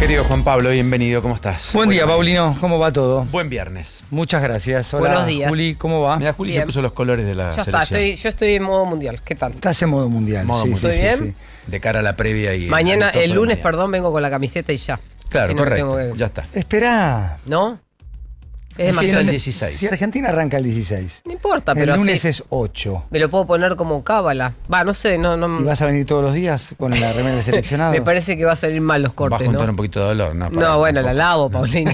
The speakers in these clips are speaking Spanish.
Querido Juan Pablo, bienvenido, ¿cómo estás? Buen día, Paulino, ¿cómo va todo? Buen viernes. Muchas gracias. Hola, buenos días. Juli, ¿cómo va? Mira, Juli Bien. se puso los colores de la Ya selección. está, yo estoy en modo mundial. ¿Qué tal? Estás en modo mundial. Modo sí, mundial. sí, ¿Estoy sí, bien? sí. De cara a la previa y... Mañana, amistoso el de lunes, mañana. perdón, vengo con la camiseta y ya. Claro, Si no, correcto, tengo que- ya está. Espera. ¿No? Es Empieza demasiado. el No 16. Si Argentina arranca el 16, importa, el pero lunes así es 8. me lo puedo poner como cábala. Va, no sé, no. ¿Y vas a venir todos los días con la remera del seleccionado? Me parece que va a salir mal los Va a cortes, juntar ¿no? un poquito de dolor, ¿no? No, bueno, la lavo, Paulino.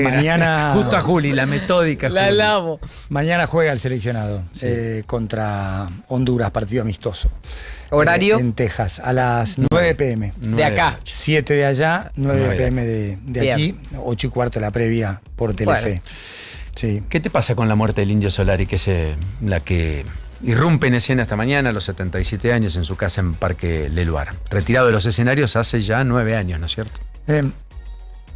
Mañana- Justo a Juli, la metódica La Juli. lavo. Mañana juega el seleccionado contra Honduras, partido amistoso. ¿Horario? En Texas, a las 9 p.m. De acá. 7 de allá, 9 9 p.m. de Bien. aquí, 8 y cuarto la previa por Telefe. Bueno. Sí. ¿Qué te pasa con la muerte del Indio Solari, que es la que irrumpe en escena esta mañana a los 77 años en su casa en Parque Leluar? Retirado de los escenarios hace ya 9 años, ¿no es cierto?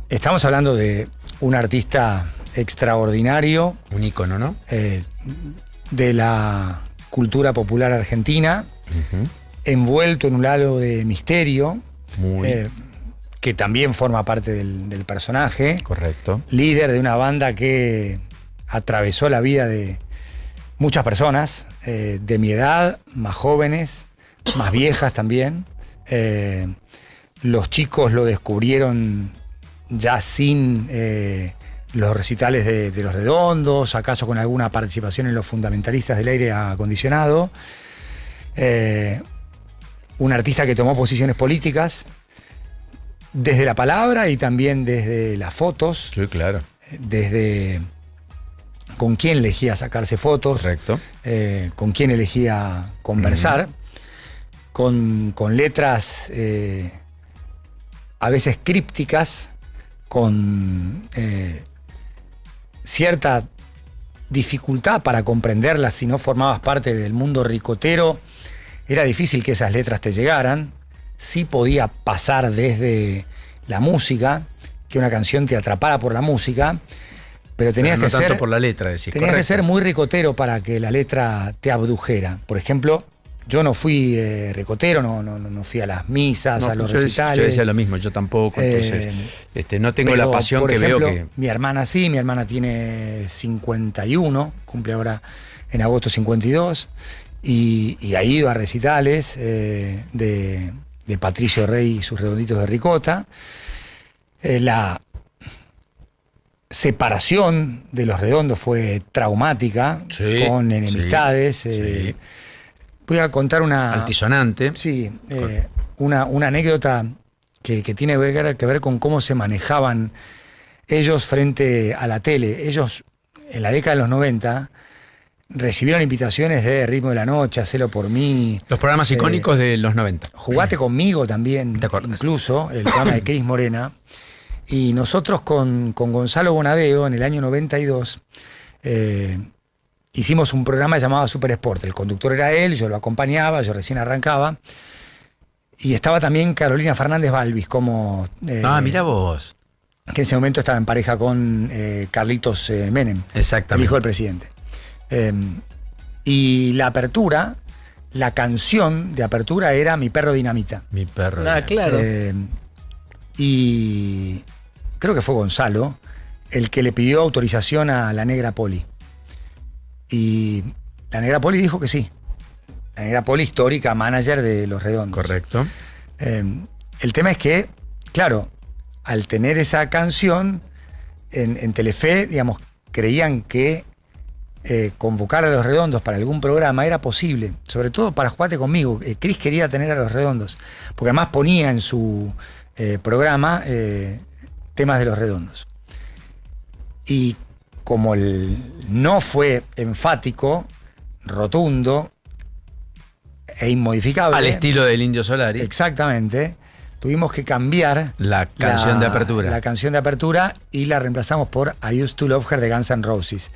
Estamos hablando de un artista extraordinario Un ícono, ¿no? de la cultura popular argentina, Ujú. envuelto en un halo de misterio, Muy que también forma parte del personaje, correcto. líder de una banda que atravesó la vida de muchas personas, de mi edad, más jóvenes, más viejas también. Los chicos lo descubrieron ya sin los recitales de Los Redondos, acaso con alguna participación en los fundamentalistas del aire acondicionado. Un artista que tomó posiciones políticas desde la palabra y también desde las fotos, Sí, claro. desde con quién elegía sacarse fotos, Correcto. con quién elegía conversar, con letras a veces crípticas, con cierta dificultad para comprenderlas si no formabas parte del mundo ricotero. Era difícil que esas letras te llegaran. Sí podía pasar desde la música, que una canción te atrapara por la música, pero tenías Pero no que tanto ser... por la letra, decís. Tenías que correcto. ser muy ricotero para que la letra te abdujera. Por ejemplo, yo no fui ricotero, no fui a las misas, No, a los yo recitales. yo decía lo mismo, yo tampoco, entonces no tengo Pero, la pasión por que ejemplo, veo que... mi hermana sí, mi hermana tiene 51, cumple ahora en agosto 52, y ha ido a recitales de Patricio Rey y sus Redonditos de Ricota. La separación de Los Redondos fue traumática, Sí, con enemistades. sí. Voy a contar una... Altisonante. Sí, una anécdota que tiene que ver con cómo se manejaban ellos frente a la tele. Ellos, en la década de los 90, recibieron invitaciones de Ritmo de la Noche, Hacelo por mí, Los programas icónicos de los 90. Jugate conmigo también, ¿Te acuerdas? incluso, el programa de Cris Morena. Y nosotros con Gonzalo Bonadeo, en el año 92, hicimos un programa llamado Super Sport. El conductor era él, yo lo acompañaba, yo recién arrancaba. Y estaba también Carolina Fernández Balvis, como... Mira vos. que en ese momento estaba en pareja con Carlitos Menem, el Exactamente. hijo del presidente. Y la apertura, la canción de apertura era Mi Perro Dinamita. Mi perro. Ah, claro. Y creo que fue Gonzalo el que le pidió autorización a la Negra Poli. Y la Negra Poli dijo que sí. La Negra Poli, histórica manager de Los Redondos. Correcto. El tema es que, claro, al tener esa canción en Telefe, digamos, creían que convocar a Los Redondos para algún programa era posible, sobre todo para Jugate conmigo. Cris quería tener a Los Redondos, porque además ponía en su programa temas de Los Redondos. Y como el no fue enfático, rotundo e inmodificable, Al estilo del Indio Solari. exactamente, tuvimos que cambiar La canción de apertura. La canción de apertura, y la reemplazamos por I Used to Love Her de Guns N' Roses,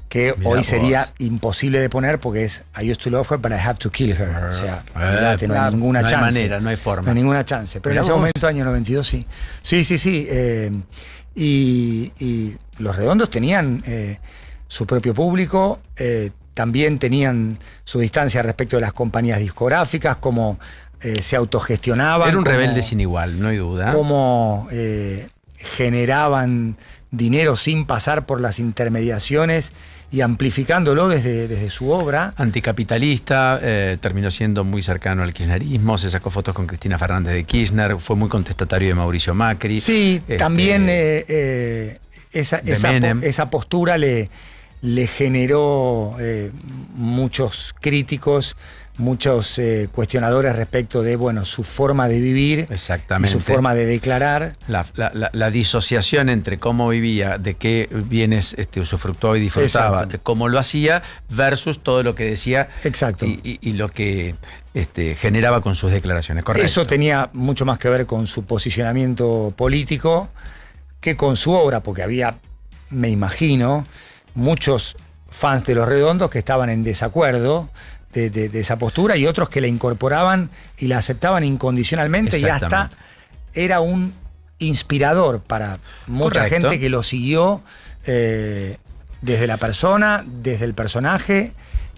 que Mirá hoy vos. sería imposible de poner porque es I Used to Love Her, but I have to kill her. O sea, olvídate, no hay claro. ninguna No hay chance. manera, no hay forma. No hay ninguna chance. Pero Mirá en ese vos. momento, año 92, sí. Sí. Y Los Redondos tenían su propio público, también tenían su distancia respecto de las compañías discográficas, como se autogestionaban. Era un rebelde sin igual, no hay duda. Cómo generaban dinero sin pasar por las intermediaciones y amplificándolo desde su obra. Anticapitalista, terminó siendo muy cercano al kirchnerismo, se sacó fotos con Cristina Fernández de Kirchner, fue muy contestatario de Mauricio Macri. Sí, también esa postura le generó muchos críticos, muchos cuestionadores respecto de su forma de vivir. Exactamente. Y su forma de declarar. La disociación entre cómo vivía, de qué bienes usufructuaba y disfrutaba, Exacto. de cómo lo hacía, versus todo lo que decía. Exacto. Y lo que generaba con sus declaraciones. Correcto. Eso tenía mucho más que ver con su posicionamiento político que con su obra, porque había, me imagino, muchos fans de Los Redondos que estaban en desacuerdo de esa postura y otros que la incorporaban y la aceptaban incondicionalmente, y hasta era un inspirador para mucha Correcto. gente que lo siguió desde la persona, desde el personaje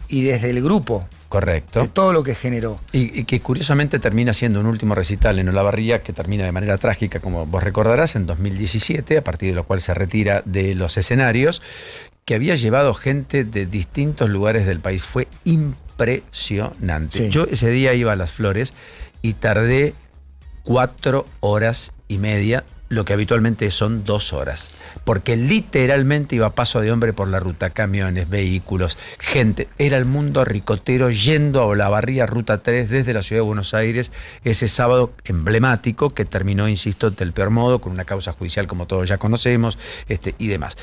y desde el grupo. Correcto. De todo lo que generó. Y que curiosamente termina siendo un último recital en Olavarría, que termina de manera trágica, como vos recordarás, en 2017, a partir de lo cual se retira de los escenarios, que había llevado gente de distintos lugares del país. Fue impresionante. Sí. Yo ese día iba a Las Flores y tardé 4 horas y media, lo que habitualmente son 2 horas. Porque literalmente iba a paso de hombre por la ruta, camiones, vehículos, gente. Era el mundo ricotero yendo a Olavarría, Ruta 3, desde la ciudad de Buenos Aires, ese sábado emblemático que terminó, insisto, del peor modo, con una causa judicial como todos ya conocemos, y demás.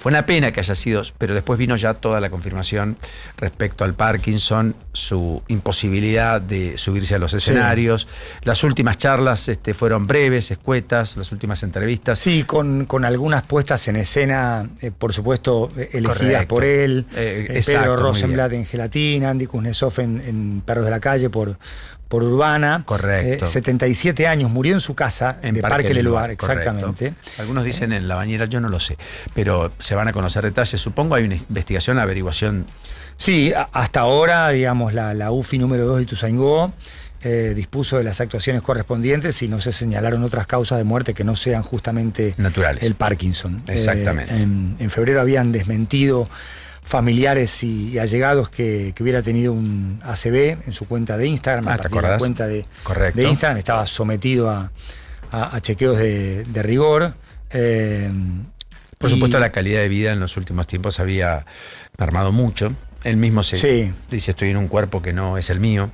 Fue una pena que haya sido, pero después vino ya toda la confirmación respecto al Parkinson, su imposibilidad de subirse a los escenarios. Sí. Las últimas charlas fueron breves, escuetas, las últimas entrevistas. Sí, con algunas puestas en escena, por supuesto, elegidas Correcto. Por él. Pedro Rosenblatt en Gelatina, Andy Kuznetsov en Perros de la Calle por Urbana. Correcto. 77 años, murió en su casa, en Parque Leluar, exactamente. Correcto. Algunos dicen en la bañera, yo no lo sé, pero se van a conocer detalles. Supongo hay una investigación, averiguación. Sí, hasta ahora, digamos, la UFI número 2 de Ituzaingó dispuso de las actuaciones correspondientes y no se señalaron otras causas de muerte que no sean justamente naturales. El Parkinson. Exactamente. En febrero habían desmentido familiares y allegados que hubiera tenido un ACV en su cuenta de Instagram. ¿Te acordás? La cuenta de Instagram estaba sometido a chequeos de rigor. Por supuesto, la calidad de vida en los últimos tiempos había mermado mucho. Él mismo dice, estoy en un cuerpo que no es el mío.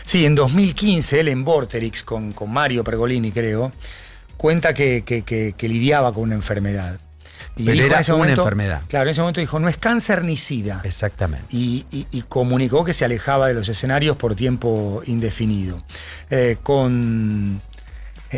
Sí, en 2015, él en Vorterix, con Mario Pergolini, creo, cuenta que lidiaba con una enfermedad. Y pero era una enfermedad. Claro, en ese momento dijo, no es cáncer ni SIDA. Exactamente. Y comunicó que se alejaba de los escenarios por tiempo indefinido. Con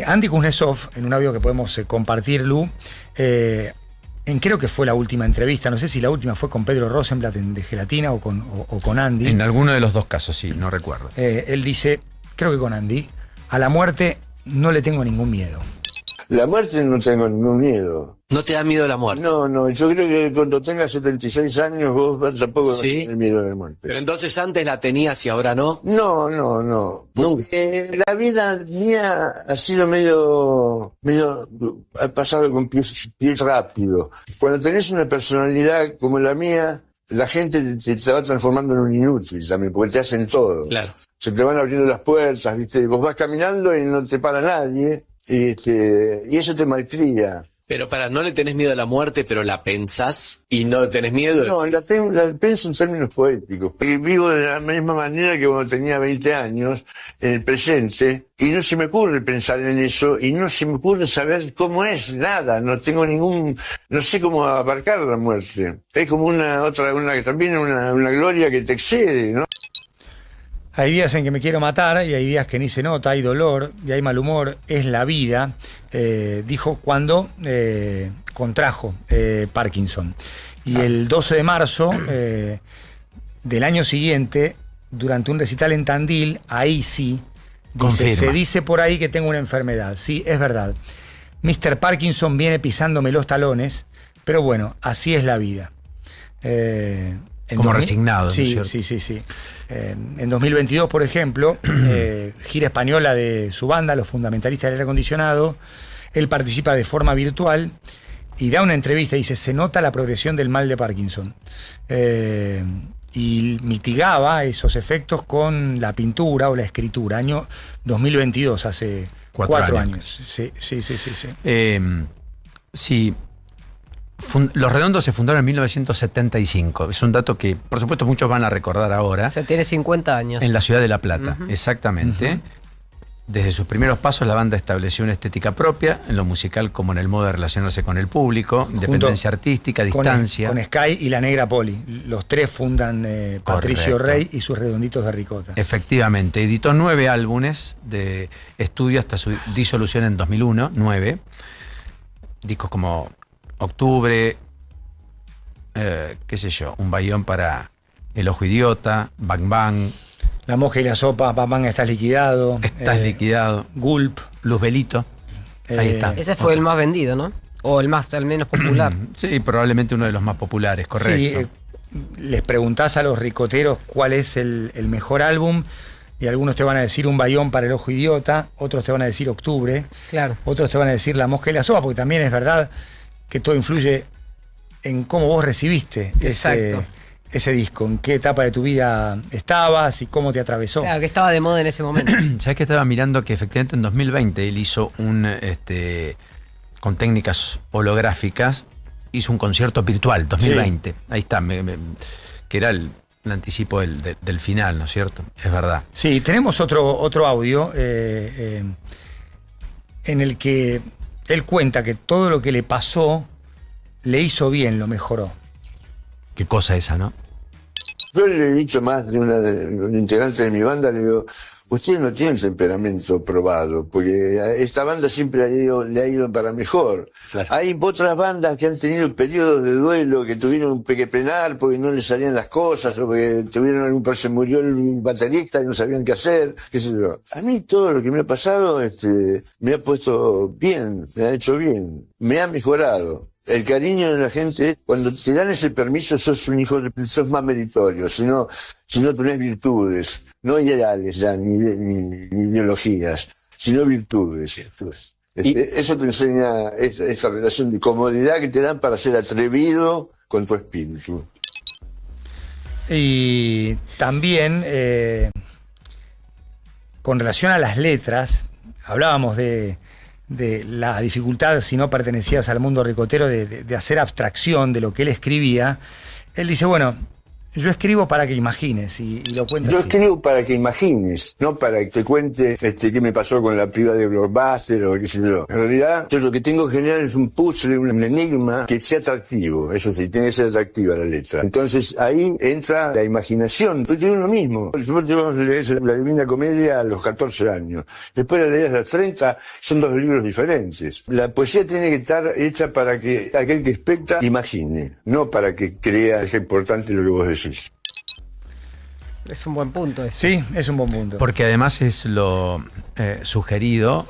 Andy Kuznetsov, en un audio que podemos compartir, Lu, creo que fue la última entrevista, no sé si la última fue con Pedro Rosenblatt de Gelatina o con Andy. En alguno de los dos casos, sí, no recuerdo. Él dice, creo que con Andy, a la muerte no le tengo ningún miedo. La muerte no tengo ningún miedo. ¿No te da miedo la muerte? No, yo creo que cuando tengas 76 años vos tampoco vas a tener miedo a la muerte. Pero entonces antes la tenías y ahora no. No. Nunca. La vida mía ha sido medio ha pasado con pies rápido. Cuando tenés una personalidad como la mía, la gente se va transformando en un inútil también, porque te hacen todo. Claro. Se te van abriendo las puertas, ¿viste? Vos vas caminando y no te para nadie. Y eso te malcría. Pero no le tenés miedo a la muerte, pero la pensás y no tenés miedo. No, la pienso en términos poéticos. Porque vivo de la misma manera que cuando tenía 20 años, en el presente, y no se me ocurre pensar en eso, y no se me ocurre saber cómo es, nada. No sé cómo abarcar la muerte. Es como también una gloria que te excede, ¿no? Hay días en que me quiero matar y hay días que ni se nota, hay dolor y hay mal humor, es la vida, dijo cuando contrajo Parkinson. Y el 12 de marzo del año siguiente, durante un recital en Tandil, ahí sí, se dice por ahí que tengo una enfermedad. Sí, es verdad. Mr. Parkinson viene pisándome los talones, pero bueno, así es la vida. Como resignado, ¿no es Sí, cierto? sí. En 2022, por ejemplo, gira española de su banda, Los Fundamentalistas del Aire Acondicionado, él participa de forma virtual y da una entrevista y dice, se nota la progresión del mal de Parkinson. Y mitigaba esos efectos con la pintura o la escritura. Año 2022, hace 4 años. Sí. Sí. Los Redondos se fundaron en 1975. Es un dato que, por supuesto, muchos van a recordar ahora. O sea, tiene 50 años. En la ciudad de La Plata, exactamente. Desde sus primeros pasos, la banda estableció una estética propia, en lo musical como en el modo de relacionarse con el público, independencia artística, distancia. Con Sky y la Negra Poli. Los tres fundan Patricio Rey y sus Redonditos de Ricota. Efectivamente. Editó 9 álbumes de estudio hasta su disolución en 2001, 9. Discos como Octubre, qué sé yo, Un Bayón para El Ojo Idiota, Bang Bang. La Mosca y la Sopa, Papán, Estás Liquidado. Estás Liquidado. Gulp. Luzbelito. Ahí está. Ese fue el más vendido, ¿no? O el menos popular. Sí, probablemente uno de los más populares, correcto. Sí, les preguntás a los ricoteros cuál es el mejor álbum y algunos te van a decir Un Bayón para El Ojo Idiota, otros te van a decir Octubre, Claro. otros te van a decir La Mosca y la Sopa, porque también es verdad que todo influye en cómo vos recibiste ese disco, en qué etapa de tu vida estabas y cómo te atravesó. Claro, que estaba de moda en ese momento. ¿Sabes que estaba mirando que efectivamente en 2020 él hizo con técnicas holográficas, hizo un concierto virtual, 2020. Sí. Ahí está, que era el anticipo del final, ¿no es cierto? Es verdad. Sí, tenemos otro audio en el que él cuenta que todo lo que le pasó le hizo bien, lo mejoró. Qué cosa esa, ¿no? Yo le he dicho más de un integrante de mi banda, le digo, ustedes no tienen temperamento probado, porque a esta banda siempre le ha ido para mejor. Claro. Hay otras bandas que han tenido periodos de duelo, que tuvieron que penar porque no les salían las cosas, o porque se murió el baterista y no sabían qué hacer, qué sé yo. A mí todo lo que me ha pasado, me ha puesto bien, me ha hecho bien, me ha mejorado. El cariño de la gente, cuando te dan ese permiso, sos un hijo, sos más meritorio, si no tenés virtudes, no ideales ya, ni ideologías, sino virtudes. Eso te enseña esa relación de comodidad que te dan para ser atrevido con tu espíritu. Y también, con relación a las letras, hablábamos de la dificultad, si no pertenecías al mundo ricotero, de hacer abstracción de lo que él escribía. Él dice, bueno, yo escribo para que imagines, y lo cuenta Yo así. escribo para que imagines, no para que te cuente qué me pasó con la piba de Blockbuster o qué sé yo. En realidad, yo lo que tengo que generar es un puzzle, un enigma que sea atractivo. Eso sí, tiene que ser atractiva la letra. Entonces ahí entra la imaginación de uno mismo. Vos lees la Divina Comedia a los 14 años. Después la lees a los 30, son 2 libros diferentes. La poesía tiene que estar hecha para que aquel que especta imagine, no para que crea es importante lo que vos decís. Es un buen punto ese. Sí, es un buen punto. Porque además es lo sugerido,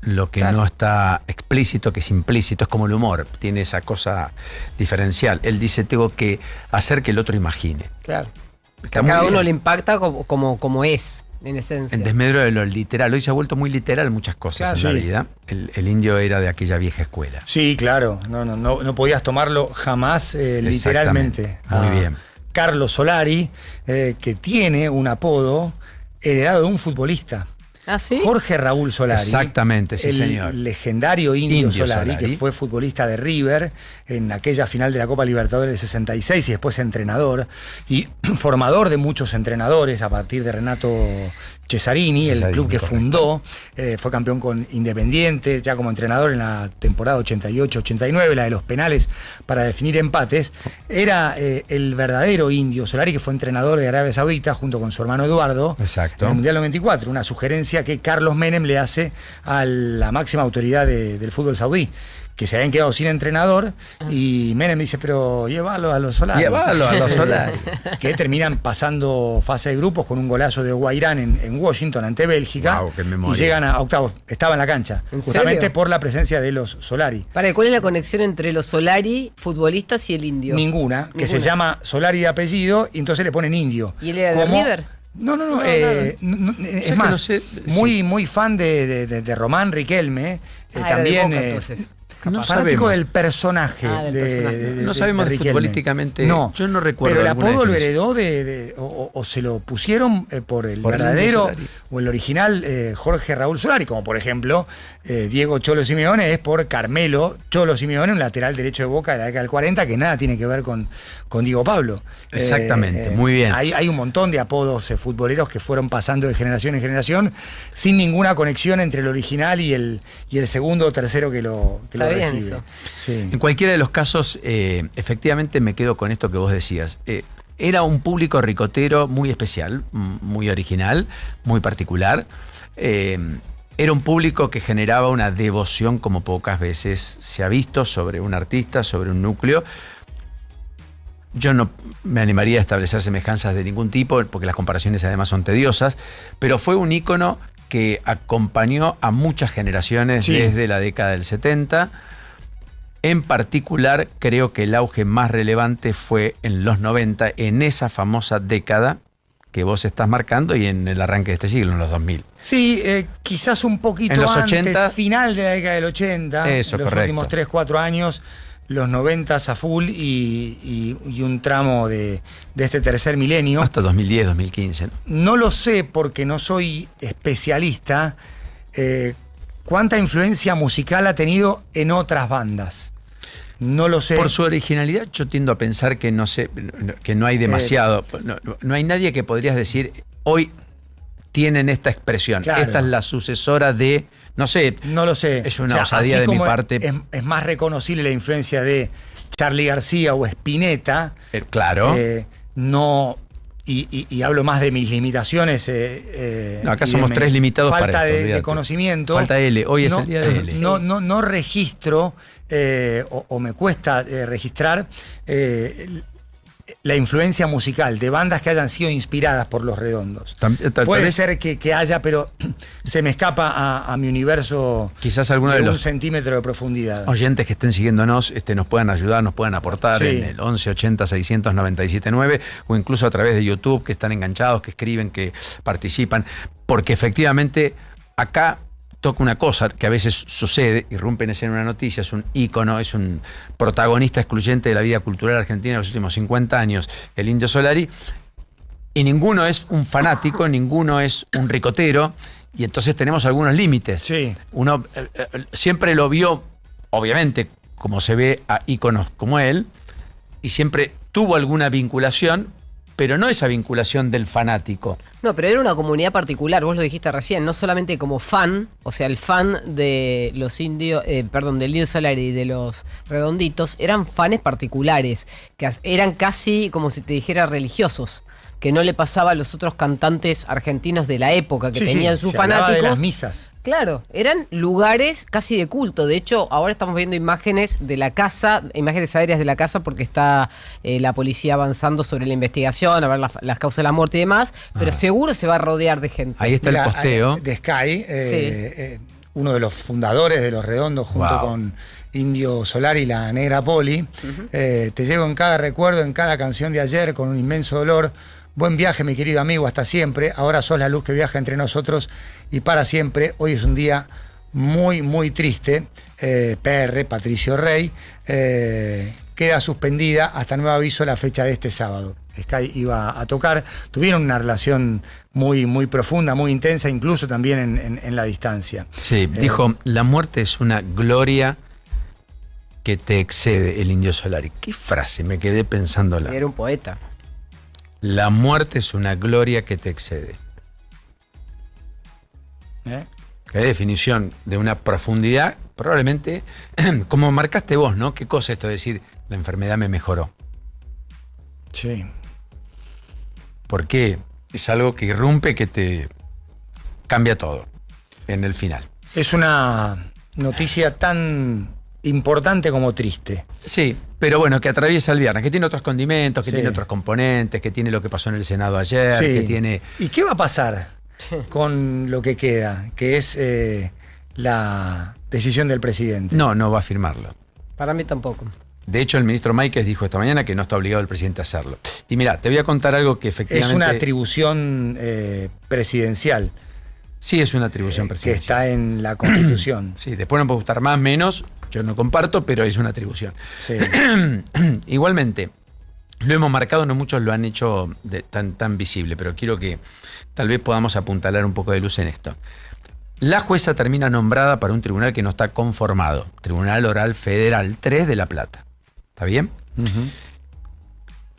lo que Claro. no está explícito, que es implícito, es como el humor, tiene esa cosa diferencial. Él dice, tengo que hacer que el otro imagine. Claro. Está A muy cada bien. uno le impacta como es, en esencia. En desmedro de lo literal. Hoy se ha vuelto muy literal muchas cosas Claro. en la Sí. vida. El indio era de aquella vieja escuela. Sí, claro, no podías tomarlo jamás literalmente. Muy bien. Carlos Solari, que tiene un apodo heredado de un futbolista. ¿Ah, sí? Jorge Raúl Solari. Exactamente, sí, el señor. legendario Indio Solari, que fue futbolista de River en aquella final de la Copa Libertadores del 66 y después entrenador y formador de muchos entrenadores a partir de Renato Cesarini, el club que correcto. fundó, fue campeón con Independiente, ya como entrenador en la temporada 88-89, la de los penales para definir empates. Era el verdadero Indio Solari, que fue entrenador de Arabia Saudita junto con su hermano Eduardo. Exacto. En el Mundial 94, una sugerencia que Carlos Menem le hace a la máxima autoridad del fútbol saudí, que se habían quedado sin entrenador, y Menem dice, pero llévalo a los Solari. Llévalo a los Solari. Que terminan pasando fase de grupos con un golazo de Guairán en Washington ante Bélgica. Wow, qué y memoria. llegan a octavos. Estaba en la cancha. ¿En Justamente serio? por la presencia de los Solari. ¿Cuál es la conexión entre los Solari, futbolistas, y el indio? Ninguna, que se llama Solari de apellido, y entonces le ponen indio. ¿Y él era de River? No, nada. es que más, no sé, muy fan de Román Riquelme, Era también de Boca, entonces. No fanático sabemos. del personaje. Del personaje. No sabemos de de Riquelme. futbolísticamente. No, Yo no recuerdo pero el alguna apodo lo definición. heredó o se lo pusieron por el Por el verdadero Indio Solari. o el original Jorge Raúl Solari, como por ejemplo Diego Cholo Simeone es por Carmelo Cholo Simeone, un lateral derecho de Boca de la década del 40, que nada tiene que ver con Diego Pablo. Exactamente, muy bien. Hay un montón de apodos futboleros que fueron pasando de generación en generación sin ninguna conexión entre el original y el segundo o tercero que lo Está bien recibe. eso. Sí. En cualquiera de los casos, efectivamente me quedo con esto que vos decías. Era un público ricotero muy especial, muy original, muy particular. Era un público que generaba una devoción como pocas veces se ha visto sobre un artista, sobre un núcleo. Yo no me animaría a establecer semejanzas de ningún tipo, porque las comparaciones además son tediosas, pero fue un ícono que acompañó a muchas generaciones Sí. desde la década del 70. En particular, creo que el auge más relevante fue en los 90, en esa famosa década que vos estás marcando y en el arranque de este siglo, en los 2000. Sí, quizás un poquito En los antes, 80, final de la década del 80, Eso, los correcto. últimos 3, 4 años, los 90 a full y un tramo de este tercer milenio. Hasta 2010, 2015. ¿no? No lo sé porque no soy especialista, cuánta influencia musical ha tenido en otras bandas. No lo sé. Por su originalidad, yo tiendo a pensar que no sé, que no hay demasiado. No hay nadie que podrías decir, hoy tienen esta expresión. Claro. Esta es la sucesora de, no sé, No lo sé. es una osadía así de mi como parte. Es más reconocible la influencia de Charly García o Spinetta. Claro. No. Y hablo más de mis limitaciones. No, acá y de somos tres limitados falta para esto, de olvídate. conocimiento. Falta L, hoy es el día de L. No registro o me cuesta registrar la influencia musical de bandas que hayan sido inspiradas por Los Redondos. Tal Puede vez- ser que haya, pero se me escapa a mi universo Quizás alguno de un los centímetro de profundidad. oyentes que estén siguiéndonos nos puedan ayudar, nos puedan aportar Sí. en el 11 80 697 9 o incluso a través de YouTube, que están enganchados, que escriben, que participan, porque efectivamente acá toca una cosa que a veces sucede, irrumpe en escena una noticia, es un ícono, es un protagonista excluyente de la vida cultural argentina de los últimos 50 años, el Indio Solari, y ninguno es un fanático, ninguno es un ricotero, y entonces tenemos algunos límites. Sí. Uno siempre lo vio, obviamente, como se ve a íconos como él, y siempre tuvo alguna vinculación, pero no esa vinculación del fanático. No, pero era una comunidad particular, vos lo dijiste recién, no solamente como fan, o sea, el fan de los indios, del Indio Solari y de los Redonditos, eran fanes particulares, que eran casi como si te dijera religiosos, que no le pasaba a los otros cantantes argentinos de la época que Sí, tenían sí, sus se hablaba fanáticos. de las misas. Claro, eran lugares casi de culto. De hecho, ahora estamos viendo imágenes de la casa, imágenes aéreas de la casa, porque está la policía avanzando sobre la investigación, a ver las causas de la muerte y demás, pero seguro se va a rodear de gente. Ahí está Mira, el posteo. de Sky, uno de los fundadores de Los Redondos, junto Wow. con Indio Solari y la Negra Poli. Te llevo en cada recuerdo, en cada canción de ayer, con un inmenso dolor. Buen viaje, mi querido amigo, hasta siempre. Ahora sos la luz que viaja entre nosotros y para siempre. Hoy es un día muy, muy triste. PR, Patricio Rey, queda suspendida hasta nuevo aviso la fecha de este sábado. Sky iba a tocar. Tuvieron una relación muy, muy profunda, muy intensa, incluso también en la distancia. Sí, dijo, la muerte es una gloria que te excede, el Indio Solari. ¿Qué frase? Me quedé pensándola. Era un poeta. La muerte es una gloria que te excede. Qué definición de una profundidad, probablemente, como marcaste vos, ¿no? ¿Qué cosa esto de decir, la enfermedad me mejoró? Sí. Porque es algo que irrumpe, que te cambia todo en el final. Es una noticia tan importante como triste. Sí, pero bueno, que atraviesa el viernes, que tiene otros condimentos, que Sí. tiene otros componentes, que tiene lo que pasó en el Senado ayer, Sí. que tiene... ¿Y qué va a pasar con lo que queda, que es la decisión del presidente? No va a firmarlo. Para mí tampoco. De hecho, el ministro Máiquez dijo esta mañana que no está obligado el presidente a hacerlo. Y mira, te voy a contar algo que efectivamente... Es una atribución presidencial Sí, es una atribución que presidencial. está en la Constitución. Sí, después no puede gustar más, menos, yo no comparto, pero es una atribución. Sí. Igualmente, lo hemos marcado, no muchos lo han hecho tan visible, pero quiero que tal vez podamos apuntalar un poco de luz en esto. La jueza termina nombrada para un tribunal que no está conformado, Tribunal Oral Federal 3 de La Plata. ¿Está bien?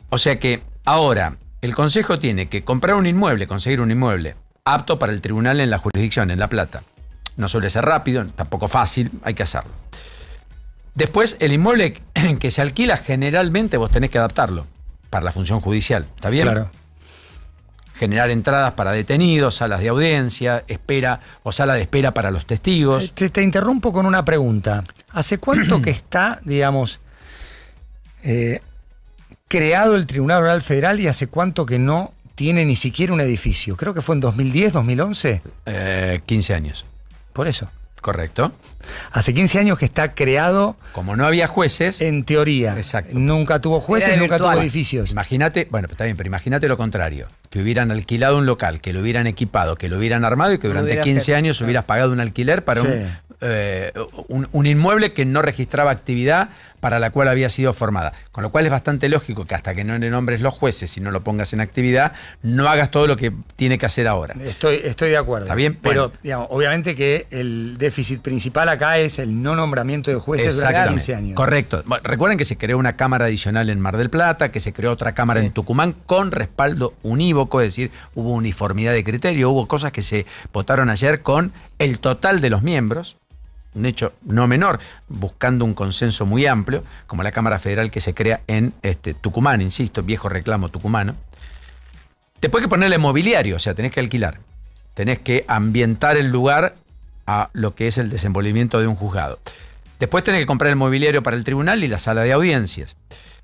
O sea que ahora el Consejo tiene que comprar un inmueble, conseguir un inmueble apto para el tribunal en la jurisdicción, en La Plata. No suele ser rápido, tampoco fácil, hay que hacerlo. Después, el inmueble que se alquila, generalmente vos tenés que adaptarlo para la función judicial. ¿Está bien? Claro. Generar entradas para detenidos, salas de audiencia, espera o sala de espera para los testigos. Te interrumpo con una pregunta. ¿Hace cuánto que está, digamos, creado el Tribunal Oral Federal y hace cuánto que no tiene ni siquiera un edificio? Creo que fue en 2010, 2011. 15 años. Por eso. Correcto. Hace 15 años que está creado, Como no había jueces, en teoría. Exacto. Nunca tuvo jueces, Era nunca virtual. tuvo edificios. imagínate, bueno, está bien, pero imagínate lo contrario. Que hubieran alquilado un local, que lo hubieran equipado, que lo hubieran armado y que No durante hubiera 15 jueces, años claro. hubieras pagado un alquiler para Sí. un inmueble que no registraba actividad para la cual había sido formada. Con lo cual es bastante lógico que hasta que no le nombres los jueces y no lo pongas en actividad, no hagas todo lo que tiene que hacer ahora. Estoy de acuerdo. Está bien, Pero, bueno. digamos, obviamente que el déficit principal acá es el no nombramiento de jueces durante Exactamente. 15 años. Correcto. Bueno, recuerden que se creó una cámara adicional en Mar del Plata, que se creó otra cámara Sí. en Tucumán con respaldo unívoco, es decir, hubo uniformidad de criterio, hubo cosas que se votaron ayer con el total de los miembros, un hecho no menor, buscando un consenso muy amplio, como la Cámara Federal que se crea en Tucumán, insisto, viejo reclamo tucumano. Después hay que ponerle mobiliario, o sea, tenés que alquilar, tenés que ambientar el lugar a lo que es el desenvolvimiento de un juzgado. Después tenés que comprar el mobiliario para el tribunal y la sala de audiencias.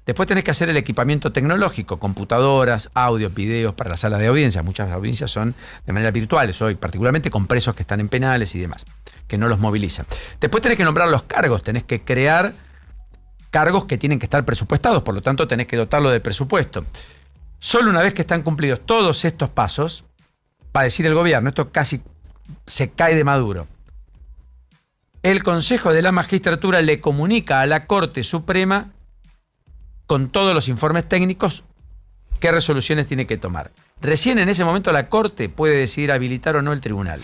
Después tenés que hacer el equipamiento tecnológico, computadoras, audios, videos para las salas de audiencias. Muchas audiencias son de manera virtuales hoy, particularmente con presos que están en penales y demás, que no los movilizan. Después tenés que nombrar los cargos, tenés que crear cargos que tienen que estar presupuestados, por lo tanto tenés que dotarlo de presupuesto. Solo una vez que están cumplidos todos estos pasos, va a decir el gobierno, esto casi se cae de maduro. El Consejo de la Magistratura le comunica a la Corte Suprema con todos los informes técnicos qué resoluciones tiene que tomar. Recién en ese momento la Corte puede decidir habilitar o no el tribunal.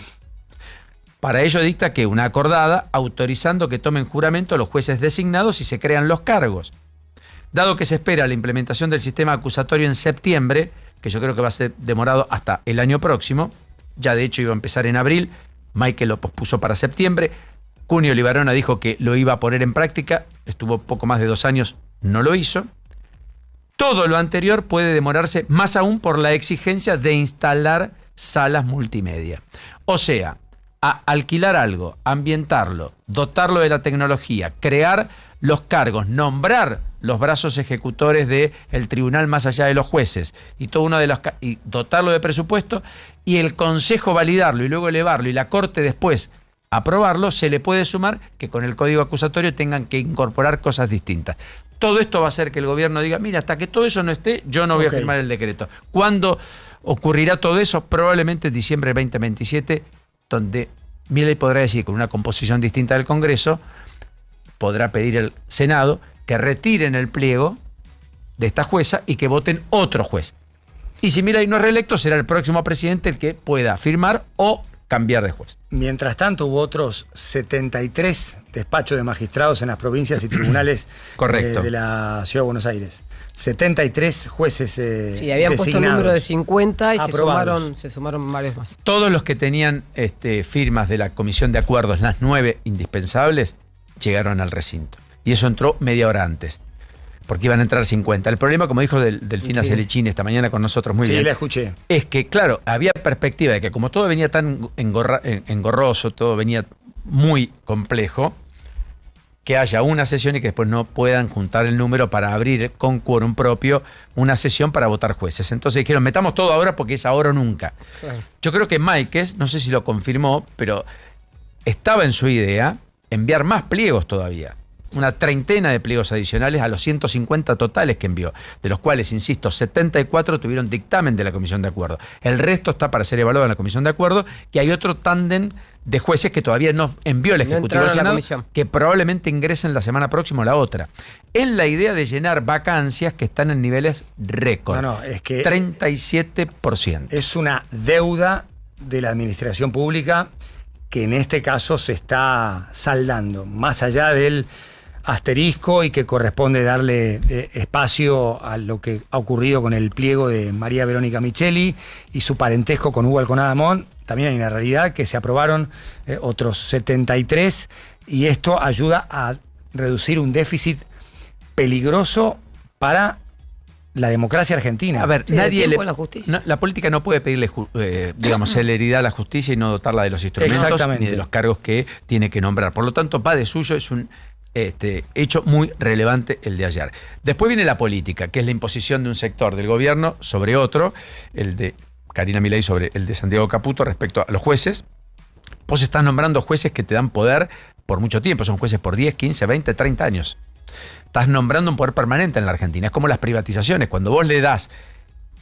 Para ello dicta que una acordada autorizando que tomen juramento los jueces designados y se crean los cargos. Dado que se espera la implementación del sistema acusatorio en septiembre, que yo creo que va a ser demorado hasta el año próximo, ya de hecho iba a empezar en abril, Michael lo pospuso para septiembre, Cunio Libarona dijo que lo iba a poner en práctica, estuvo poco más de 2 años, no lo hizo. Todo lo anterior puede demorarse más aún por la exigencia de instalar salas multimedia. O sea, a alquilar algo, ambientarlo, dotarlo de la tecnología, crear los cargos, nombrar los brazos ejecutores del tribunal más allá de los jueces y todo uno de los y dotarlo de presupuesto y el Consejo validarlo y luego elevarlo y la Corte después aprobarlo, se le puede sumar que con el código acusatorio tengan que incorporar cosas distintas. Todo esto va a hacer que el gobierno diga, mira, hasta que todo eso no esté, yo no voy a firmar el decreto. ¿Cuándo ocurrirá todo eso? Probablemente en diciembre de 2027, donde Milei podrá decir, con una composición distinta del Congreso, podrá pedir al Senado que retiren el pliego de esta jueza y que voten otro juez. Y si Milei no es reelecto, será el próximo presidente el que pueda firmar o cambiar de juez. Mientras tanto, hubo otros 73 despachos de magistrados en las provincias y tribunales Correcto. De la Ciudad de Buenos Aires. 73 jueces Sí, habían puesto un número de 50 y aprobados. se sumaron varios más. Todos los que tenían firmas de la Comisión de Acuerdos, las 9 indispensables, llegaron al recinto. Y eso entró media hora antes, porque iban a entrar 50. El problema, como dijo Delfina Sí. Celicini esta mañana con nosotros muy Sí, bien, la escuché. es que, claro, había perspectiva de que como todo venía tan engorroso, todo venía muy complejo, que haya una sesión y que después no puedan juntar el número para abrir con quórum propio una sesión para votar jueces. Entonces dijeron, metamos todo ahora porque es ahora o nunca. Claro. Yo creo que Máiquez, no sé si lo confirmó, pero estaba en su idea enviar más pliegos todavía. Una treintena de pliegos adicionales a los 150 totales que envió, de los cuales, insisto, 74 tuvieron dictamen de la Comisión de Acuerdo. El resto está para ser evaluado en la Comisión de Acuerdo, y hay otro tándem de jueces que todavía no envió el Ejecutivo entraron al a la Senado, comisión. que probablemente ingresen la semana próxima o la otra. En la idea de llenar vacancias que están en niveles récord. No, es que 37%. es una deuda de la administración pública que en este caso se está saldando, más allá del asterisco y que corresponde darle espacio a lo que ha ocurrido con el pliego de María Verónica Micheli y su parentesco con Hugo Alconada Amón. También hay una realidad que se aprobaron otros 73 y esto ayuda a reducir un déficit peligroso para la democracia argentina. A ver, Sí, nadie tiempo le. en la justicia. La política no puede pedirle, digamos, celeridad a la justicia y no dotarla de los instrumentos Exactamente. ni de los cargos que tiene que nombrar. Por lo tanto, va de suyo, es un hecho muy relevante el de ayer. Después viene la política, que es la imposición de un sector del gobierno sobre otro, el de Karina Milei sobre el de Santiago Caputo respecto a los jueces. Vos estás nombrando jueces que te dan poder por mucho tiempo, son jueces por 10, 15, 20, 30 años. Estás nombrando un poder permanente en la Argentina. Es como las privatizaciones. Cuando vos le das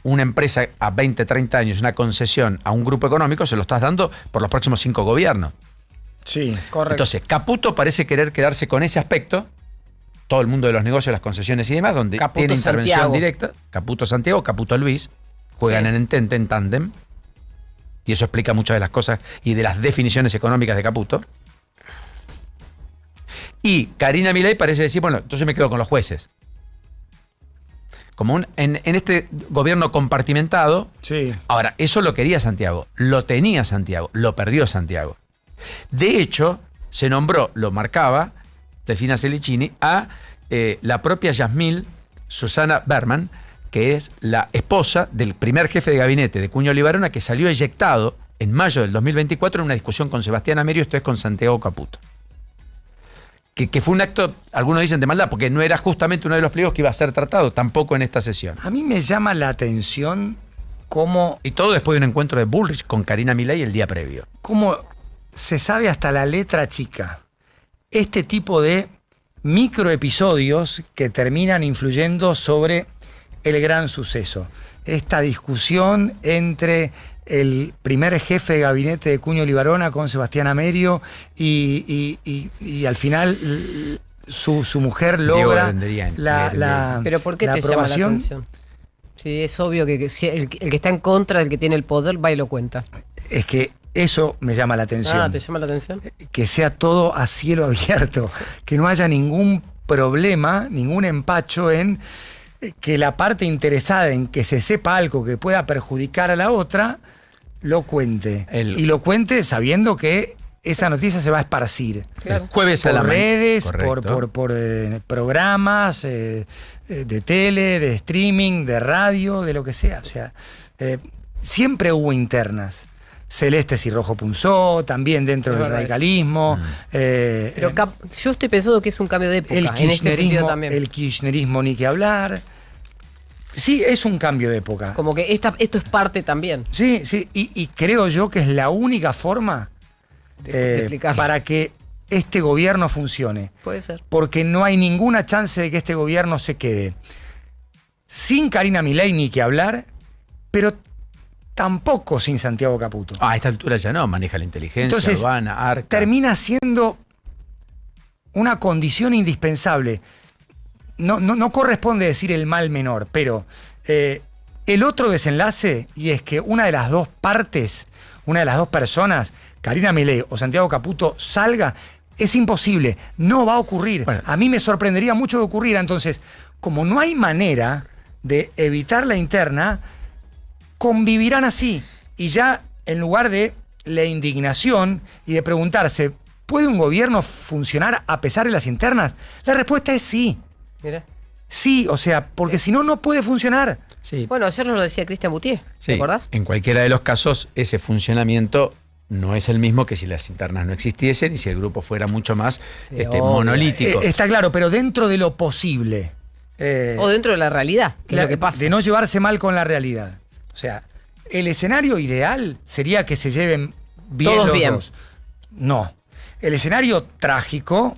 una empresa a 20, 30 años, una concesión a un grupo económico, se lo estás dando por los próximos 5 gobiernos. Sí. Correcto. Entonces, Caputo parece querer quedarse con ese aspecto, todo el mundo de los negocios, las concesiones y demás, donde Caputo tiene intervención Santiago. directa. Caputo Santiago, Caputo Luis, juegan Sí. en entente, en tándem, y eso explica muchas de las cosas y de las definiciones económicas de Caputo. Y Karina Milei parece decir, bueno, entonces me quedo con los jueces. Como en este gobierno compartimentado. Sí. Ahora, eso lo quería Santiago, lo tenía Santiago, lo perdió Santiago. De hecho, se nombró, lo marcaba Delfina Celicini, a la propia Yasmín Susana Berman, que es la esposa del primer jefe de gabinete de Cuño Libarona, que salió eyectado en mayo del 2024 en una discusión con Sebastián Amerio, esto es con Santiago Caputo. Que fue un acto, algunos dicen de maldad, porque no era justamente uno de los pliegos que iba a ser tratado, tampoco en esta sesión. A mí me llama la atención cómo Y todo después de un encuentro de Bullrich con Karina Milei el día previo. se sabe hasta la letra chica este tipo de microepisodios que terminan influyendo sobre el gran suceso. Esta discusión entre el primer jefe de gabinete de Cuño Libarona con Sebastián Amerio y al final su mujer logra Vendriani. la Pero ¿por qué la te llama la aprobación. atención? Sí, es obvio que si el que está en contra del que tiene el poder va y lo cuenta. Es que eso me llama la atención. Ah, ¿te llama la atención? Que sea todo a cielo abierto, que no haya ningún problema, ningún empacho en que la parte interesada en que se sepa algo que pueda perjudicar a la otra, lo cuente. Y lo cuente sabiendo que esa noticia se va a esparcir. El jueves a la Por mañana. redes, Correcto. por programas de tele, de streaming, de radio, de lo que sea. O sea, siempre hubo internas. Celestes y Rojo Punzó, también dentro Es del verdad radicalismo. Pero yo estoy pensando que es un cambio de época. En este sentido también. El kirchnerismo ni que hablar. Sí, es un cambio de época. Como que esto es parte también. Sí, sí, y creo yo que es la única forma De explicarlo. para que este gobierno funcione. Puede ser. Porque no hay ninguna chance de que este gobierno se quede sin Karina Milei ni que hablar, pero tampoco sin Santiago Caputo. A esta altura ya no, maneja la inteligencia, Entonces, aduana, arca. termina siendo una condición indispensable. No corresponde decir el mal menor, pero el otro desenlace, y es que una de las dos partes, una de las dos personas, Karina Milei o Santiago Caputo, salga, es imposible, no va a ocurrir. Bueno. A mí me sorprendería mucho que ocurriera. Entonces, como no hay manera de evitar la interna, convivirán así. Y ya en lugar de la indignación y de preguntarse, ¿puede un gobierno funcionar a pesar de las internas? La respuesta es sí. Mira. Sí, o sea, porque si no, no puede funcionar. Sí, Bueno, ayer nos lo decía Cristian Boutier, sí. ¿te acordás? En cualquiera de los casos, ese funcionamiento no es el mismo que si las internas no existiesen y si el grupo fuera mucho más obvio. monolítico. Está claro, pero dentro de lo posible. O dentro de la realidad, que es lo que pasa. De no llevarse mal con la realidad. O sea, el escenario ideal sería que se lleven bien Todos los bien. dos. No. El escenario trágico,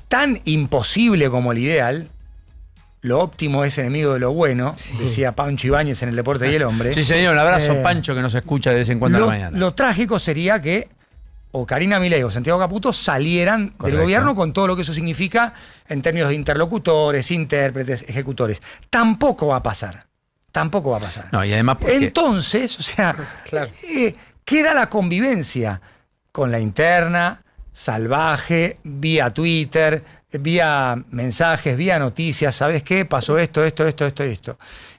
tan imposible como el ideal, lo óptimo es enemigo de lo bueno, decía Pancho Ibáñez en El Deporte y el Hombre. Sí, señor, un abrazo, Pancho, que nos escucha de vez en cuando a la mañana. Lo trágico sería que o Karina Milei o Santiago Caputo salieran Correcto. del gobierno con todo lo que eso significa en términos de interlocutores, intérpretes, ejecutores. Tampoco va a pasar. Tampoco va a pasar. No, y además porque... Entonces, o sea, Claro. queda la convivencia con la interna, salvaje, vía Twitter, vía mensajes, vía noticias. ¿Sabes qué? Pasó esto.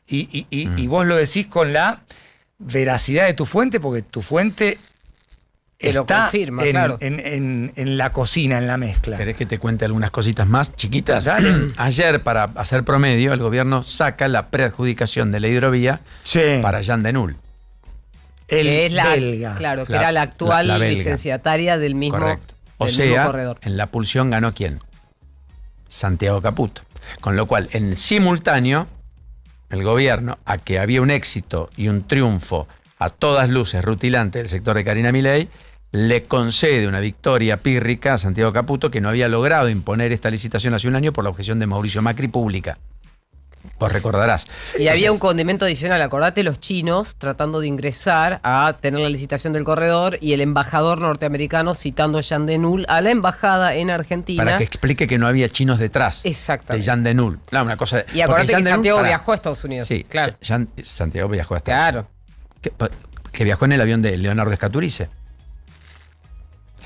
Y vos lo decís con la veracidad de tu fuente, porque tu fuente Te lo está confirma, en, claro. en la cocina, en la mezcla. ¿Querés que te cuente algunas cositas más chiquitas? Dale. Ayer, para hacer promedio, el gobierno saca la preadjudicación de la hidrovía Sí, para Jean Denul. el Que es la, belga. Claro, que La- era la actual la belga. licenciataria del mismo, Correcto. O del mismo sea, corredor. en la pulsión ganó ¿quién? Santiago Caputo. Con lo cual, en simultáneo, el gobierno, a que había un éxito y un triunfo a todas luces rutilante del sector de Karina Milei, le concede una victoria pírrica a Santiago Caputo, que no había logrado imponer esta licitación hace un año por la objeción de Mauricio Macri pública. Vos recordarás. Y había Entonces, un condimento adicional, acordate, los chinos tratando de ingresar a tener la licitación del corredor y el embajador norteamericano citando a Jean Denul a la embajada en Argentina. para que explique que no había chinos detrás de Exactamente. Jean Denul. No, una cosa. Y acordate porque que Jean Denul, Santiago pará. viajó a Estados Unidos. Sí, claro. Santiago viajó a Estados Unidos. Claro. Que viajó en el avión de Leonardo Escaturice.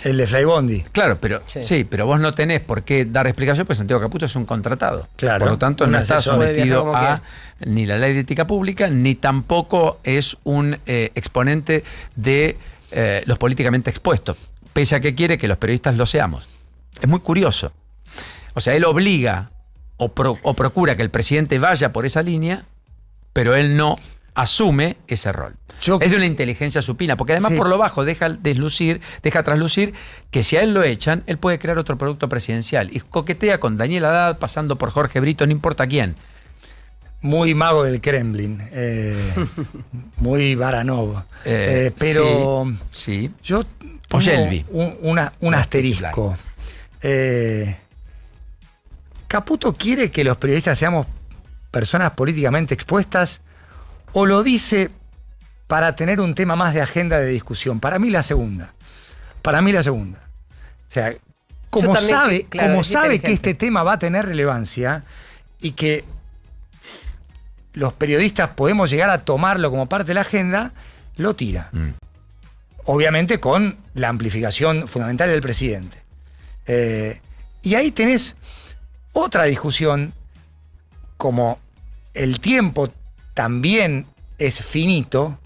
El de Flybondi. Claro, pero Sí. sí, pero vos no tenés por qué dar explicación, porque Santiago Caputo es un contratado. Claro, Por lo tanto, un no está asesor. Puede viajar sometido como a ni la ley de ética pública, ni tampoco es un exponente de los políticamente expuestos, pese a que quiere que los periodistas lo seamos. Es muy curioso. O sea, él obliga o procura que el presidente vaya por esa línea, pero él no asume ese rol. Es de una inteligencia supina, porque además Sí. por lo bajo deja traslucir que si a él lo echan, él puede crear otro producto presidencial. Y coquetea con Daniel Haddad, pasando por Jorge Brito, no importa quién. Muy mago del Kremlin. Muy Baranov. Pero Sí. yo O pongo Shelby. un asterisco. ¿Caputo quiere que los periodistas seamos personas políticamente expuestas o lo dice para tener un tema más de agenda de discusión? Para mí la segunda. O sea, como también, sabe, claro, como es sabe que inteligente. este tema va a tener relevancia y que los periodistas podemos llegar a tomarlo como parte de la agenda, lo tira. Obviamente con la amplificación fundamental del presidente. Y ahí tenés otra discusión, como el tiempo también es finito.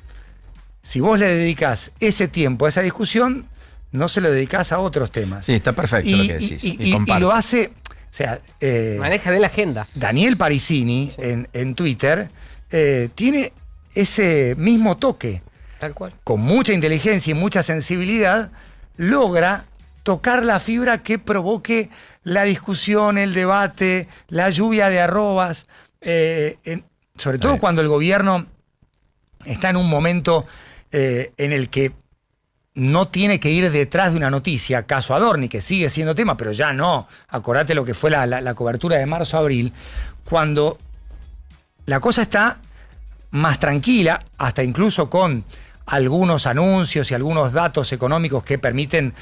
Si vos le dedicás ese tiempo a esa discusión, no se lo dedicás a otros temas. Sí, está perfecto lo que decís. Y comparto. lo hace, o sea, Maneja bien la agenda. Daniel Parisini en Twitter tiene ese mismo toque. Tal cual. Con mucha inteligencia y mucha sensibilidad, logra tocar la fibra que provoque la discusión, el debate, la lluvia de arrobas, sobre todo cuando el gobierno está en un momento en el que no tiene que ir detrás de una noticia, caso Adorni, que sigue siendo tema, pero ya no. Acordate lo que fue la cobertura de marzo-abril, cuando la cosa está más tranquila, hasta incluso con algunos anuncios y algunos datos económicos que permiten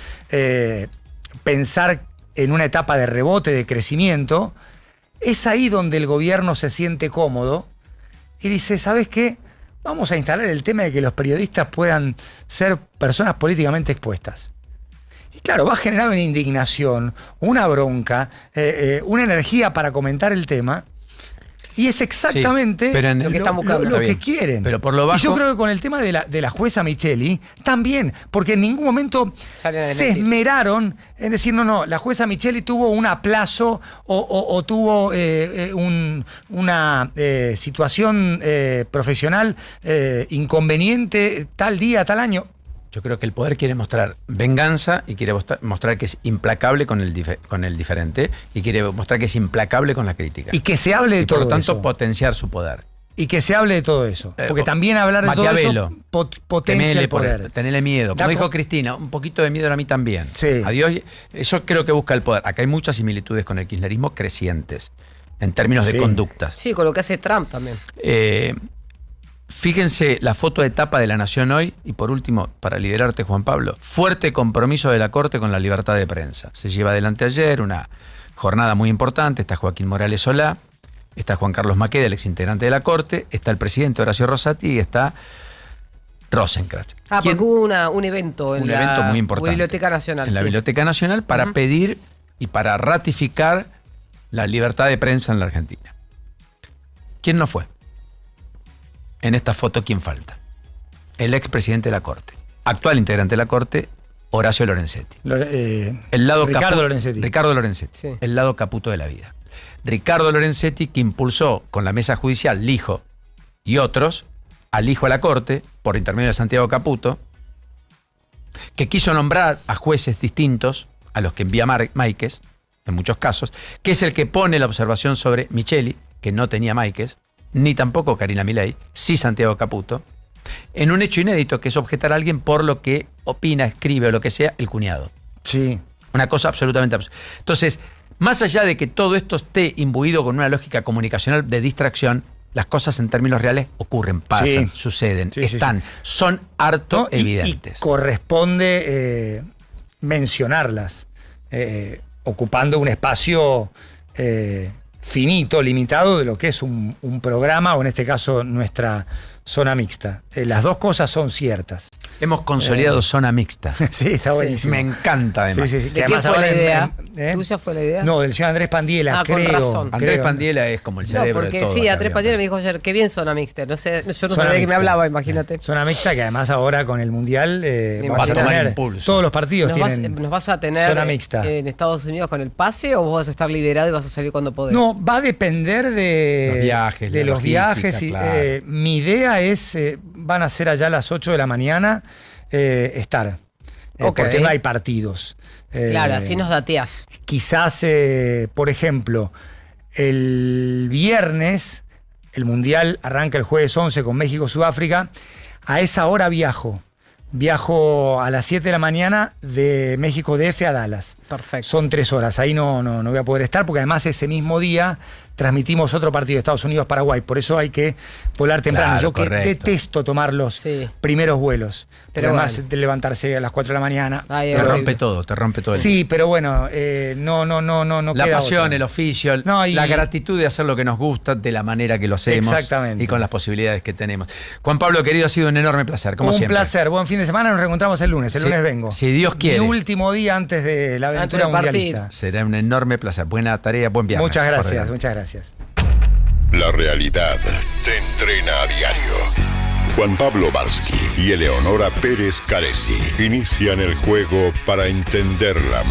pensar en una etapa de rebote, de crecimiento. Es ahí donde el gobierno se siente cómodo y dice, ¿sabes qué? Vamos a instalar el tema de que los periodistas puedan ser personas políticamente expuestas. Y claro, va a generar una indignación, una bronca, una energía para comentar el tema. Y es exactamente Sí, pero en lo que están buscando. lo Está que bien. quieren. Pero por lo bajo- Y yo creo que con el tema de la jueza Micheli, también, porque en ningún momento Salen a se desmentir. esmeraron en decir, no, la jueza Micheli tuvo un aplazo o tuvo una situación profesional inconveniente tal día, tal año. Yo creo que el poder quiere mostrar venganza y quiere mostrar que es implacable con el diferente y quiere mostrar que es implacable con la crítica. Y que se hable de todo eso. Por lo tanto, potenciar su poder. Y que se hable de todo eso. Porque también hablar de todo eso potencia el poder. Tenerle miedo. Como dijo Cristina, un poquito de miedo a mí también. Sí. Adiós. Eso creo que busca el poder. Acá hay muchas similitudes con el kirchnerismo crecientes en términos de conductas. Sí, con lo que hace Trump también. Fíjense la foto de tapa de La Nación hoy, y por último, para liderarte, Juan Pablo, fuerte compromiso de la Corte con la libertad de prensa. Se lleva adelante ayer una jornada muy importante, está Joaquín Morales Solá, está Juan Carlos Maqueda, el exintegrante de la Corte, está el presidente Horacio Rosati y está Rosenkrantz. Porque hubo un evento en evento muy importante Biblioteca Nacional. En la Biblioteca Nacional para pedir y para ratificar la libertad de prensa en la Argentina. ¿Quién no fue? En esta foto, ¿quién falta? El expresidente de la Corte, actual integrante de la Corte, Horacio Lorenzetti. Ricardo Lorenzetti. Ricardo Lorenzetti, sí. El lado caputo de la vida. Ricardo Lorenzetti, que impulsó con la mesa judicial, Lijo y otros, al Lijo a la Corte, por intermedio de Santiago Caputo, que quiso nombrar a jueces distintos a los que envía Máiquez, en muchos casos, que es el que pone la observación sobre Micheli, que no tenía Máiquez, ni tampoco Karina Milei, sí Santiago Caputo, en un hecho inédito que es objetar a alguien por lo que opina, escribe o lo que sea el cuñado. Sí. Una cosa absolutamente absurda. Entonces, más allá de que todo esto esté imbuido con una lógica comunicacional de distracción, las cosas en términos reales ocurren, pasan, suceden, están, son harto evidentes. Y corresponde mencionarlas, ocupando un espacio finito, limitado de lo que es un programa, o en este caso nuestra zona mixta. Las dos cosas son ciertas. Hemos consolidado zona mixta. Sí, está buenísimo. Me encanta, además. ¿De quién fue la idea? ¿Tuya fue la idea? No, del señor Andrés Pandiela, creo. Con razón. Andrés Pandiela es como el cerebro de todo. Porque sí, Andrés Pandiela me dijo ayer, qué bien zona mixta. No sé, yo no sabía de qué me hablaba, imagínate. Zona mixta que además ahora con el Mundial va a tomar impulso. Todos los partidos ¿Nos vas a tener zona mixta en Estados Unidos con el pase o vos vas a estar liberado y vas a salir cuando podés? No, va a depender de los viajes. Claro. Mi idea es, van a ser allá a las 8 de la mañana, estar. Porque no hay partidos. Claro, así nos dateás. Quizás, por ejemplo, el viernes, el Mundial arranca el jueves 11 con México-Sudáfrica. A esa hora viajo. Viajo a las 7 de la mañana de México DF a Dallas. Perfecto. Son 3 horas. Ahí no voy a poder estar porque además ese mismo día transmitimos otro partido de Estados Unidos-Paraguay. Por eso hay que volar temprano. Yo que detesto tomar los primeros vuelos. Pero además de levantarse a las 4 de la mañana. Te rompe todo. Sí, pero bueno, no la queda pasión, otra. el oficio, la gratitud de hacer lo que nos gusta de la manera que lo hacemos. Exactamente. Y con las posibilidades que tenemos. Juan Pablo, querido, ha sido un enorme placer, como siempre. Un placer. Buen fin de semana. Nos reencontramos el lunes. El lunes vengo. Si Dios quiere. Mi último día antes de la aventura mundialista. Será un enorme placer. Buena tarea, buen viaje. Muchas gracias, muchas gracias. La realidad te entrena a diario. Juan Pablo Barsky y Eleonora Pérez Caresi inician el juego para entenderla